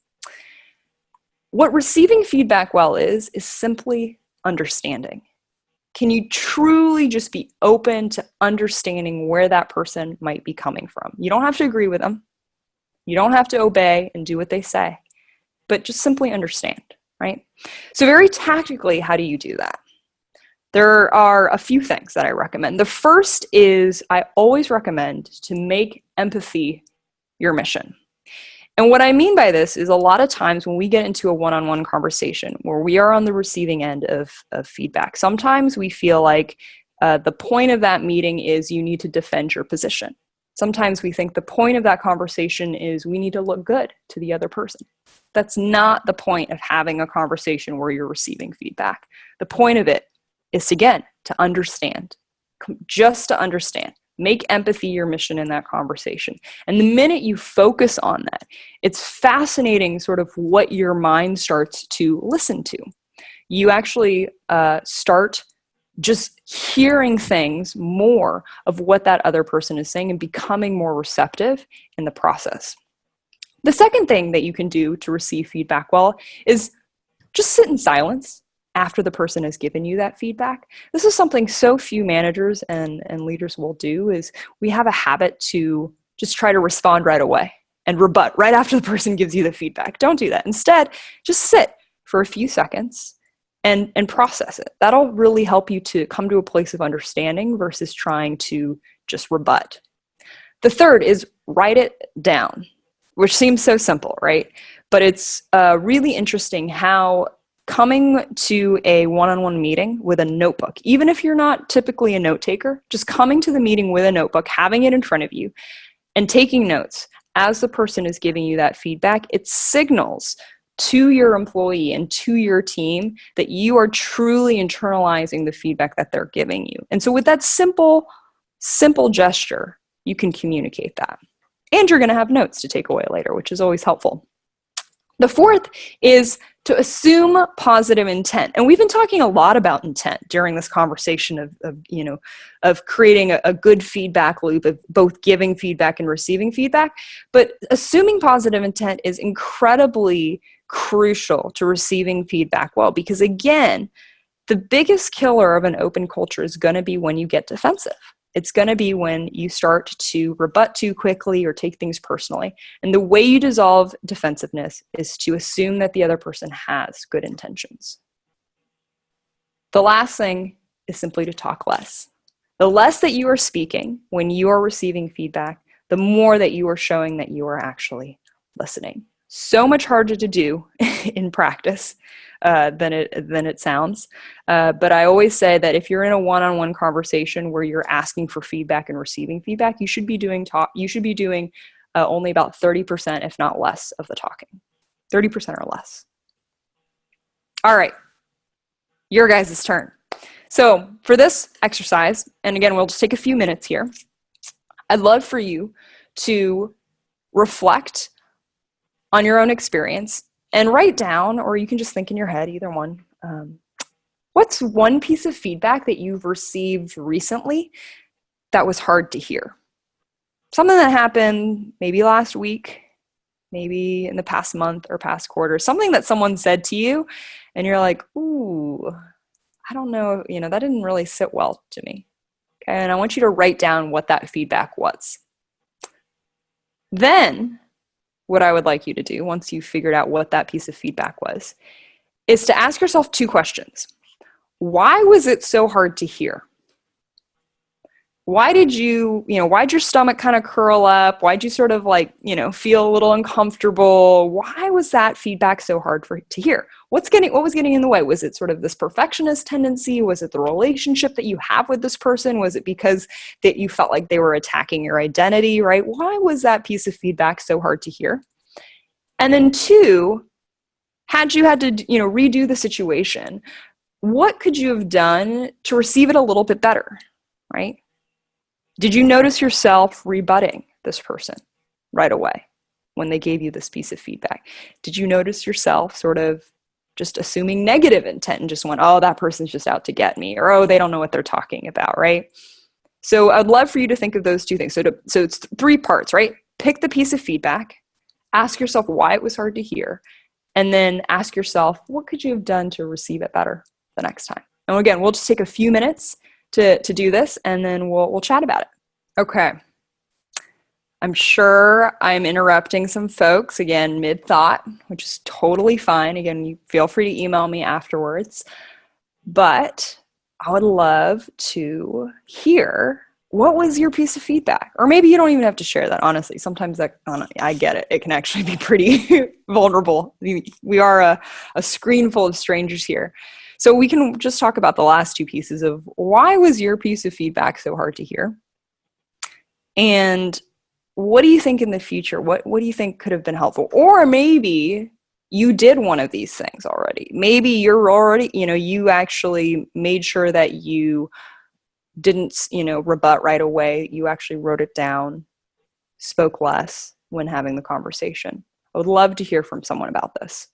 What receiving feedback well is simply understanding. Can you truly just be open to understanding where that person might be coming from? You don't have to agree with them. You don't have to obey and do what they say, but just simply understand, right? So very tactically, how do you do that? There are a few things that I recommend. The first is I always recommend to make empathy your mission. And what I mean by this is a lot of times when we get into a one-on-one conversation where we are on the receiving end of feedback, sometimes we feel like the point of that meeting is you need to defend your position. Sometimes we think the point of that conversation is we need to look good to the other person. That's not the point of having a conversation where you're receiving feedback. The point of it is, again, to understand, just to understand. Make empathy your mission in that conversation. And the minute you focus on that, it's fascinating sort of what your mind starts to listen to. You actually start just hearing things more of what that other person is saying and becoming more receptive in the process. The second thing that you can do to receive feedback well is just sit in silence after the person has given you that feedback. This is something so few managers and leaders will do, is we have a habit to just try to respond right away and rebut right after the person gives you the feedback. Don't do that. Instead, just sit for a few seconds and process it. That'll really help you to come to a place of understanding versus trying to just rebut. The third is write it down, which seems so simple, right? But it's really interesting how coming to a one-on-one meeting with a notebook, even if you're not typically a note taker, just coming to the meeting with a notebook, having it in front of you, and taking notes as the person is giving you that feedback, it signals to your employee and to your team that you are truly internalizing the feedback that they're giving you. And so with that simple gesture, you can communicate that. And you're going to have notes to take away later, which is always helpful. The fourth is to assume positive intent. And we've been talking a lot about intent during this conversation of creating a good feedback loop of both giving feedback and receiving feedback. But assuming positive intent is incredibly crucial to receiving feedback well, because again, the biggest killer of an open culture is going to be when you get defensive. It's going to be when you start to rebut too quickly or take things personally. And the way you dissolve defensiveness is to assume that the other person has good intentions. The last thing is simply to talk less. The less that you are speaking when you are receiving feedback, the more that you are showing that you are actually listening. So much harder to do in practice than it sounds. But I always say that if you're in a one-on-one conversation where you're asking for feedback and receiving feedback, you should be doing only about 30%, if not less, of the talking. 30% or less. All right, your guys' turn. So for this exercise, and again, we'll just take a few minutes here, I'd love for you to reflect on your own experience and write down, or you can just think in your head, either one. What's one piece of feedback that you've received recently that was hard to hear? Something that happened maybe last week, maybe in the past month or past quarter, something that someone said to you and you're like, ooh, I don't know, that didn't really sit well to me. Okay, and I want you to write down what that feedback was. Then, what I would like you to do, once you've figured out what that piece of feedback was, is to ask yourself 2 questions. Why was it so hard to hear? Why did why'd your stomach kind of curl up? Why'd you sort of feel a little uncomfortable? Why was that feedback so hard to hear? What was getting in the way? Was it sort of this perfectionist tendency? Was it the relationship that you have with this person? Was it because that you felt like they were attacking your identity, right? Why was that piece of feedback so hard to hear? And then 2, had you had to, redo the situation, what could you have done to receive it a little bit better, right? Did you notice yourself rebutting this person right away when they gave you this piece of feedback? Did you notice yourself sort of just assuming negative intent and just went, oh, that person's just out to get me, or, oh, they don't know what they're talking about, right? So I'd love for you to think of those 2 things. So it's 3 parts, right? Pick the piece of feedback, ask yourself why it was hard to hear, and then ask yourself, what could you have done to receive it better the next time? And again, we'll just take a few minutes to do this, and then we'll chat about it. Okay. I'm sure I'm interrupting some folks, again, mid-thought, which is totally fine. Again, you feel free to email me afterwards. But I would love to hear, what was your piece of feedback? Or maybe you don't even have to share that, honestly. Sometimes I get it. It can actually be pretty vulnerable. We are a screen full of strangers here. So we can just talk about the last 2 pieces of why was your piece of feedback so hard to hear? And what do you think in the future? What do you think could have been helpful? Or maybe you did one of these things already. Maybe you're already, you actually made sure that you didn't, rebut right away. You actually wrote it down, spoke less when having the conversation. I would love to hear from someone about this.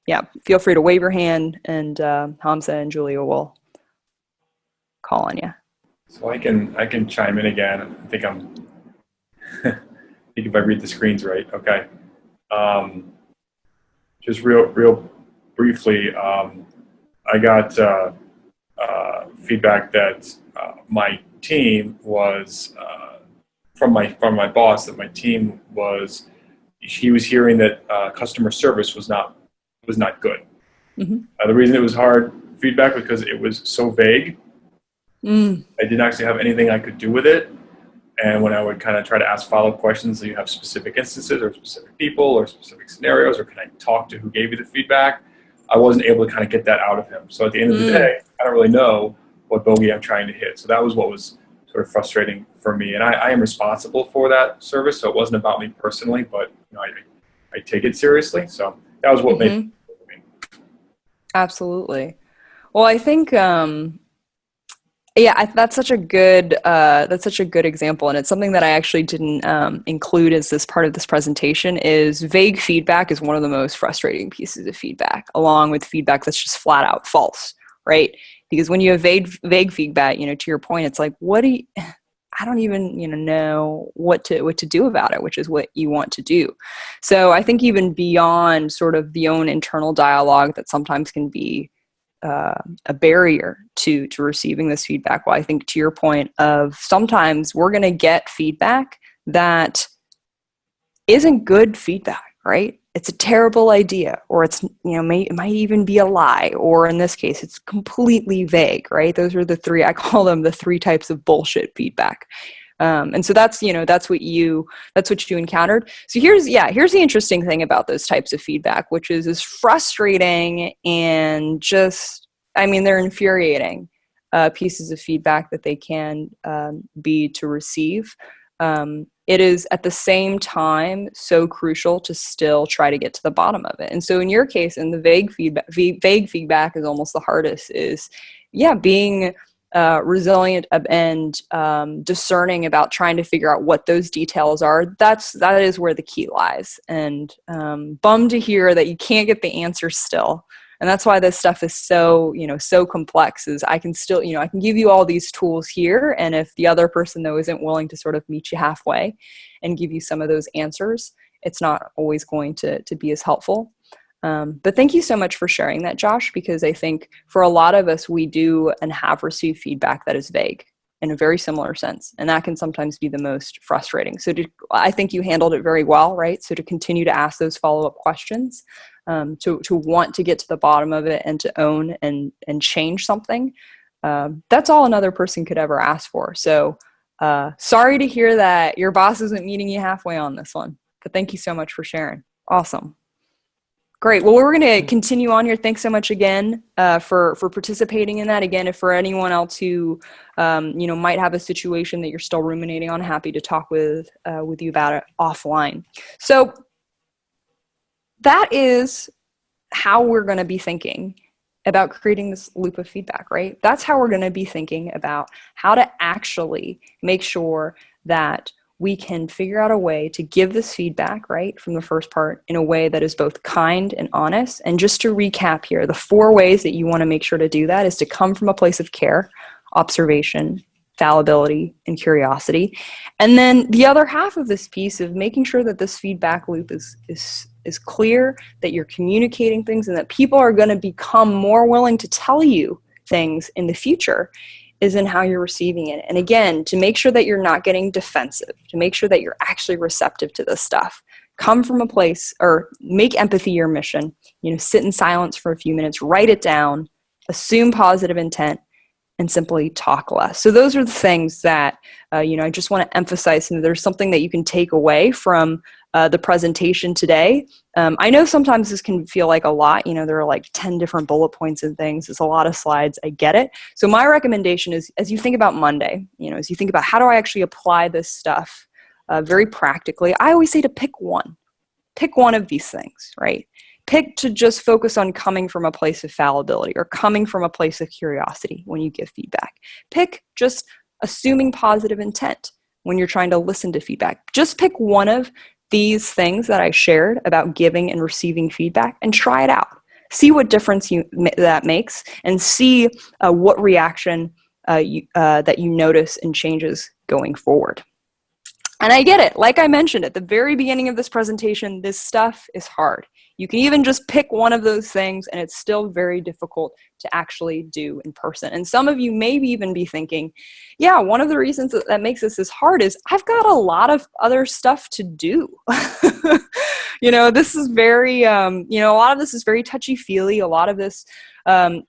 Yeah, feel free to wave your hand, and Hamza and Julia will call on you. So I can chime in again. I think I think if I read the screens right. Okay. Just real briefly, I got feedback that my team was from my boss, that my team he was hearing that customer service was not good. Mm-hmm. The reason it was hard feedback was because it was so vague. I didn't actually have anything I could do with it. And when I would kind of try to ask follow-up questions, do you have specific instances or specific people or specific scenarios, or can I talk to who gave you the feedback? I wasn't able to kind of get that out of him. So at the end of the day, I don't really know what bogey I'm trying to hit. So that was what was sort of frustrating for me. And I am responsible for that service, so it wasn't about me personally, but I take it seriously. So that was what made it for me. Absolutely. Well, I think that's such a good example, and it's something that I actually didn't include as this part of this presentation. Is vague feedback is one of the most frustrating pieces of feedback, along with feedback that's just flat out false, right? Because when you have vague feedback, to your point, it's like, I don't even know what to do about it, which is what you want to do. So I think even beyond sort of the own internal dialogue that sometimes can be a barrier to receiving this feedback. Well, I think to your point of sometimes we're going to get feedback that isn't good feedback, right? It's a terrible idea, or it's, it might even be a lie, or in this case, it's completely vague, right? Those are the 3, I call them the 3 types of bullshit feedback. And so that's what you encountered. So here's the interesting thing about those types of feedback, which is frustrating and just, they're infuriating pieces of feedback that they can be to receive. It is at the same time so crucial to still try to get to the bottom of it. And so in your case, in the vague feedback is almost the hardest, is being resilient and discerning about trying to figure out what those details are. That is where the key lies. And bummed to hear that you can't get the answer still. And that's why this stuff is so complex. Is I can still, I can give you all these tools here, and if the other person though isn't willing to sort of meet you halfway and give you some of those answers, it's not always going to be as helpful. But thank you so much for sharing that, Josh, because I think for a lot of us, we do and have received feedback that is vague in a very similar sense. And that can sometimes be the most frustrating. So I think you handled it very well, right? So to continue to ask those follow-up questions, to want to get to the bottom of it and to own and change something, that's all another person could ever ask for. So sorry to hear that your boss isn't meeting you halfway on this one, but thank you so much for sharing. Awesome. Great. Well, we're going to continue on here. Thanks so much again for participating in that. Again, if for anyone else who might have a situation that you're still ruminating on, happy to talk with you about it offline. So that is how we're going to be thinking about creating this loop of feedback, right? That's how we're going to be thinking about how to actually make sure that we can figure out a way to give this feedback, right, from the first part in a way that is both kind and honest. And just to recap here, the 4 ways that you want to make sure to do that is to come from a place of care, observation, fallibility, and curiosity. And then the other half of this piece of making sure that this feedback loop is clear, that you're communicating things, and that people are going to become more willing to tell you things in the future is in how you're receiving it. And again, to make sure that you're not getting defensive, to make sure that you're actually receptive to this stuff. Come from a place, or make empathy your mission. Sit in silence for a few minutes, write it down, assume positive intent, and simply talk less. So those are the things that, I just want to emphasize. And there's something that you can take away from the presentation today. I know sometimes this can feel like a lot. There are like 10 different bullet points and things. It's a lot of slides. I get it. So my recommendation is, as you think about Monday, as you think about how do I actually apply this stuff very practically, I always say to pick one. Pick one of these things, right? Pick to just focus on coming from a place of fallibility or coming from a place of curiosity when you give feedback. Pick just assuming positive intent when you're trying to listen to feedback. Just pick one of these things that I shared about giving and receiving feedback and try it out. See what difference that makes, and see what reaction that you notice and changes going forward. And I get it. Like I mentioned at the very beginning of this presentation, this stuff is hard. You can even just pick one of those things, and it's still very difficult to actually do in person. And some of you may even be thinking, yeah, one of the reasons that makes this hard is I've got a lot of other stuff to do. This is very, a lot of this is very touchy-feely. A lot of this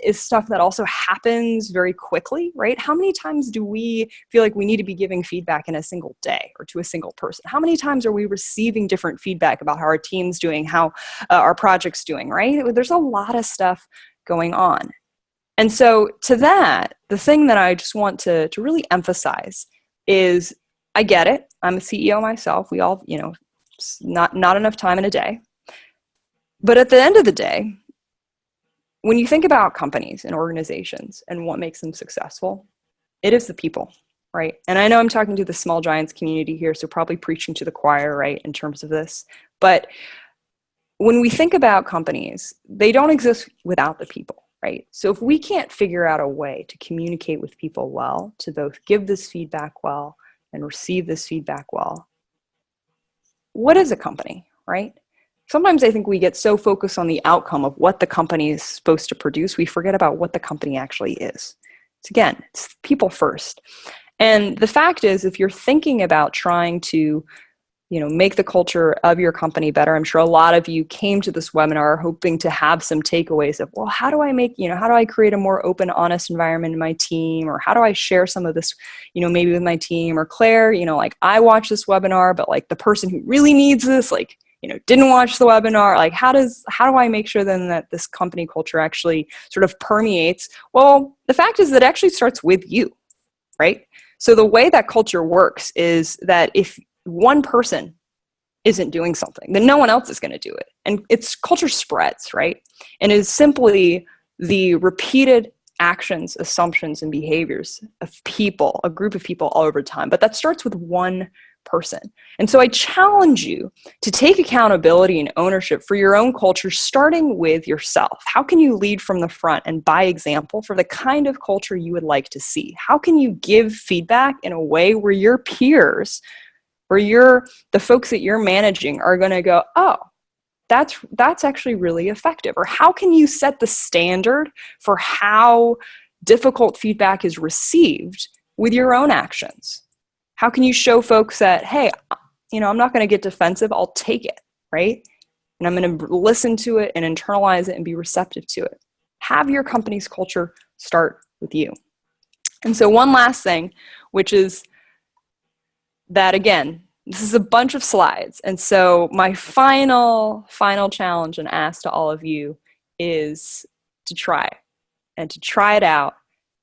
is stuff that also happens very quickly, right? How many times do we feel like we need to be giving feedback in a single day or to a single person? How many times are we receiving different feedback about how our team's doing, how our project's doing, right? There's a lot of stuff going on. And so to that, the thing that I just want to really emphasize is, I get it. I'm a CEO myself. We all, not enough time in a day. But at the end of the day, when you think about companies and organizations and what makes them successful, it is the people, right? And I know I'm talking to the Small Giants community here, so probably preaching to the choir, right, in terms of this. But when we think about companies, they don't exist without the people, right? So if we can't figure out a way to communicate with people well, to both give this feedback well and receive this feedback well, what is a company, right? Sometimes I think we get so focused on the outcome of what the company is supposed to produce, we forget about what the company actually is. It's people first. And the fact is, if you're thinking about trying to, make the culture of your company better, I'm sure a lot of you came to this webinar hoping to have some takeaways of, well, how do I create a more open, honest environment in my team? Or how do I share some of this, maybe with my team? Or Claire, I watched this webinar, but the person who really needs this, didn't watch the webinar. How do I make sure then that this company culture actually sort of permeates? Well, the fact is that it actually starts with you, right? So the way that culture works is that if one person isn't doing something, then no one else is going to do it. And culture spreads, right? And is simply the repeated actions, assumptions, and behaviors of people, a group of people all over time. But that starts with one person. And so I challenge you to take accountability and ownership for your own culture, starting with yourself. How can you lead from the front and by example for the kind of culture you would like to see? How can you give feedback in a way where your peers where the folks that you're managing are going to go, oh, that's actually really effective? Or how can you set the standard for how difficult feedback is received with your own actions? How can you show folks that, hey, I'm not going to get defensive, I'll take it, right? And I'm going to listen to it and internalize it and be receptive to it. Have your company's culture start with you. And so one last thing, which is that, again, this is a bunch of slides. And so my final challenge and ask to all of you is to try it out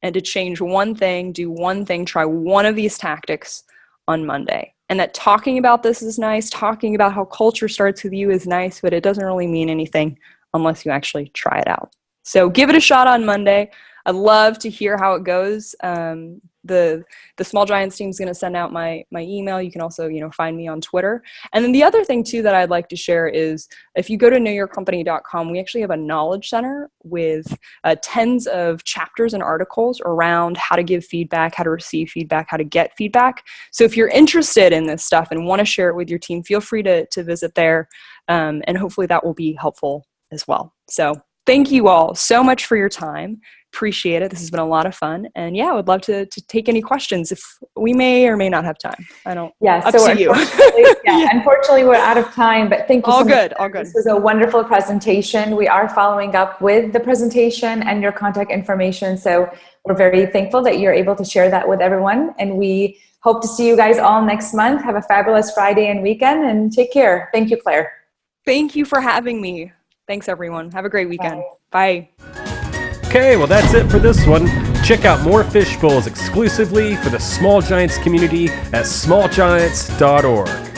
and to change one thing, do one thing, try one of these tactics on Monday. And that talking about this is nice, talking about how culture starts with you is nice, but it doesn't really mean anything unless you actually try it out. So give it a shot on Monday. I'd love to hear how it goes. The Small Giants team is going to send out my email. You can also, find me on Twitter. And then the other thing too that I'd like to share is if you go to knowyourcompany.com, we actually have a knowledge center with tens of chapters and articles around how to give feedback, how to receive feedback, how to get feedback. So if you're interested in this stuff and want to share it with your team, feel free to visit there. And hopefully that will be helpful as well. So thank you all so much for your time. Appreciate it. This has been a lot of fun. And yeah, I would love to take any questions if we may or may not have time. Up to you. Unfortunately, we're out of time, but thank you so much. All good. This was a wonderful presentation. We are following up with the presentation and your contact information. So we're very thankful that you're able to share that with everyone. And we hope to see you guys all next month. Have a fabulous Friday and weekend and take care. Thank you, Claire. Thank you for having me. Thanks, everyone. Have a great weekend. Bye. Okay, well that's it for this one. Check out more Fishbowls exclusively for the Small Giants community at smallgiants.org.